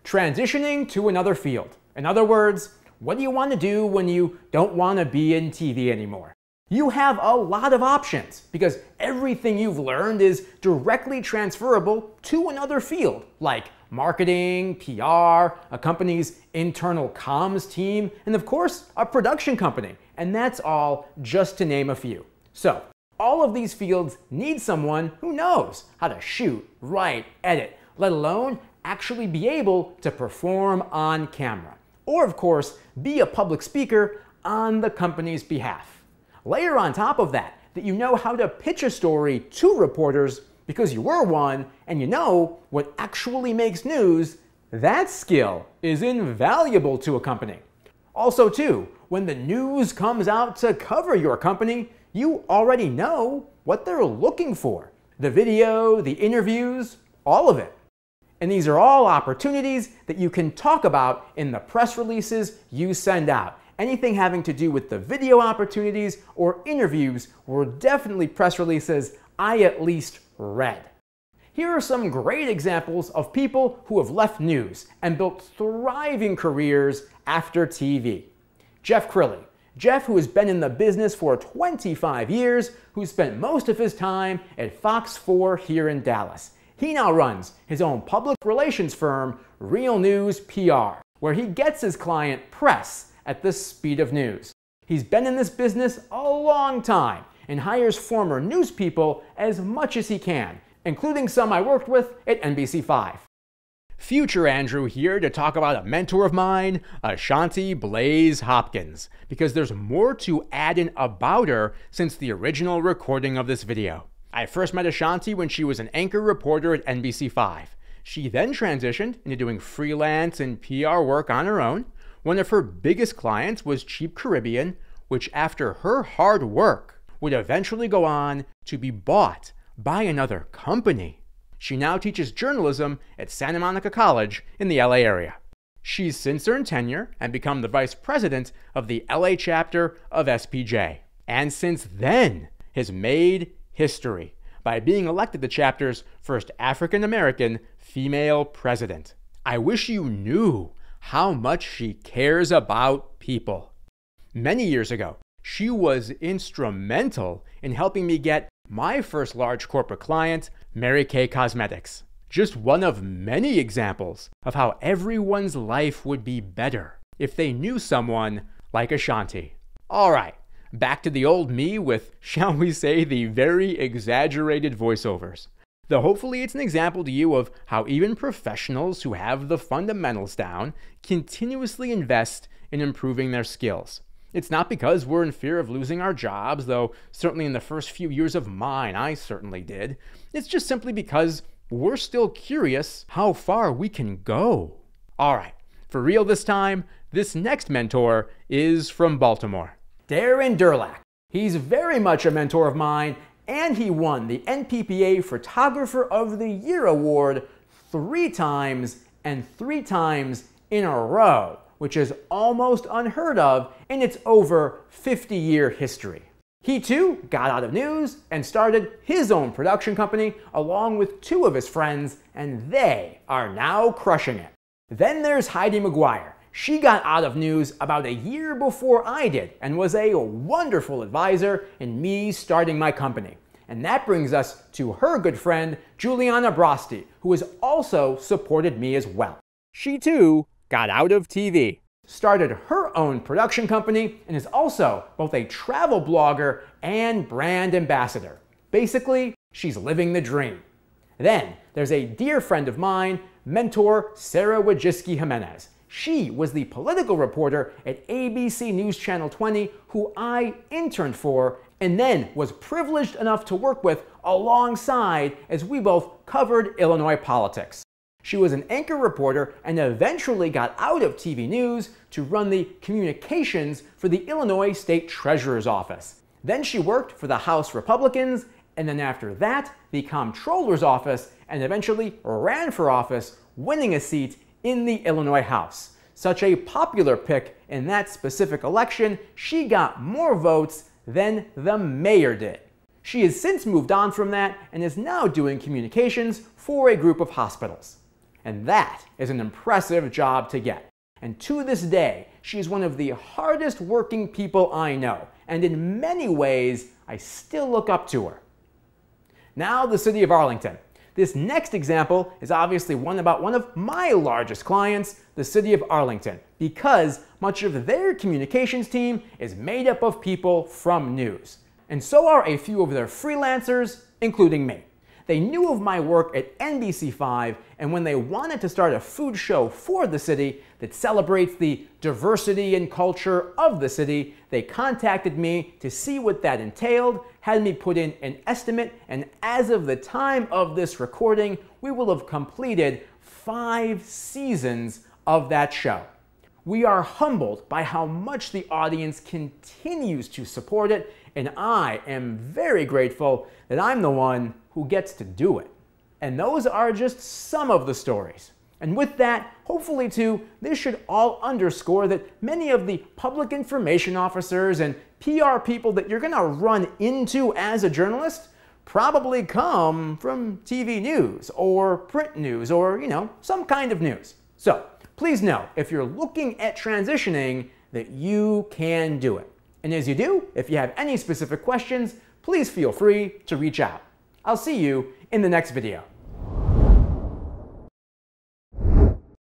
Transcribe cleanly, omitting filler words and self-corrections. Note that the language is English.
transitioning to another field. In other words, what do you want to do when you don't want to be in TV anymore? You have a lot of options because everything you've learned is directly transferable to another field, like marketing, PR, a company's internal comms team, and of course, a production company. And that's all just to name a few. So, all of these fields need someone who knows how to shoot, write, edit, let alone actually be able to perform on camera. Or of course, be a public speaker on the company's behalf. Layer on top of that you know how to pitch a story to reporters because you were one and you know what actually makes news. That skill is invaluable to a company. Also too, when the news comes out to cover your company, you already know what they're looking for. The video, the interviews, all of it. And these are all opportunities that you can talk about in the press releases you send out. Anything having to do with the video opportunities or interviews were definitely press releases I at least read. Here are some great examples of people who have left news and built thriving careers after TV. Jeff Crilley. Jeff, who has been in the business for 25 years, who spent most of his time at Fox 4 here in Dallas. He now runs his own public relations firm, Real News PR, where he gets his client press at the speed of news. He's been in this business a long time and hires former news people as much as he can, including some I worked with at NBC5. Future Andrew here to talk about a mentor of mine, Ashanti Blaze Hopkins, because there's more to add in about her since the original recording of this video. I first met Ashanti when she was an anchor reporter at NBC5. She then transitioned into doing freelance and PR work on her own. One of her biggest clients was Cheap Caribbean, which after her hard work would eventually go on to be bought by another company. She now teaches journalism at Santa Monica College in the LA area. She's since earned tenure and become the vice president of the LA chapter of SPJ. And since then has made history by being elected the chapter's first African-American female president. I wish you knew how much she cares about people. Many years ago, she was instrumental in helping me get my first large corporate client, Mary Kay Cosmetics. Just one of many examples of how everyone's life would be better if they knew someone like Ashanti. All right, back to the old me with, shall we say, the very exaggerated voiceovers. Though hopefully it's an example to you of how even professionals who have the fundamentals down continuously invest in improving their skills. It's not because we're in fear of losing our jobs, though certainly in the first few years of mine, I certainly did. It's just simply because we're still curious how far we can go. All right, for real this time, this next mentor is from Baltimore. Darren Durlack. He's very much a mentor of mine, and he won the NPPA Photographer of the Year award 3 times and 3 times in a row, which is almost unheard of in its over 50-year history. He too got out of news and started his own production company along with 2 of his friends, and they are now crushing it. Then there's Heidi McGuire. She got out of news about a year before I did and was a wonderful advisor in me starting my company. And that brings us to her good friend, Juliana Brosti, who has also supported me as well. She too got out of TV, started her own production company, and is also both a travel blogger and brand ambassador. Basically, she's living the dream. Then there's a dear friend of mine, mentor Sarah Wojcicki Jimenez. She was the political reporter at ABC News Channel 20 who I interned for and then was privileged enough to work with alongside as we both covered Illinois politics. She was an anchor reporter and eventually got out of TV news to run the communications for the Illinois State Treasurer's Office. Then she worked for the House Republicans, and then after that, the Comptroller's Office, and eventually ran for office, winning a seat in the Illinois House. Such a popular pick in that specific election, she got more votes than the mayor did. She has since moved on from that and is now doing communications for a group of hospitals. And that is an impressive job to get. And to this day, she is one of the hardest working people I know, and in many ways, I still look up to her. Now, the city of Arlington. This next example is obviously one about one of my largest clients, the city of Arlington, because much of their communications team is made up of people from news. And so are a few of their freelancers, including me. They knew of my work at NBC5, and when they wanted to start a food show for the city that celebrates the diversity and culture of the city, they contacted me to see what that entailed, had me put in an estimate, and as of the time of this recording, we will have completed 5 seasons of that show. We are humbled by how much the audience continues to support it, and I am very grateful that I'm the one who gets to do it. And those are just some of the stories. And with that, hopefully too, this should all underscore that many of the public information officers and PR people that you're gonna run into as a journalist probably come from TV news or print news or, some kind of news. So please know, if you're looking at transitioning, that you can do it. And as you do, if you have any specific questions, please feel free to reach out. I'll see you in the next video.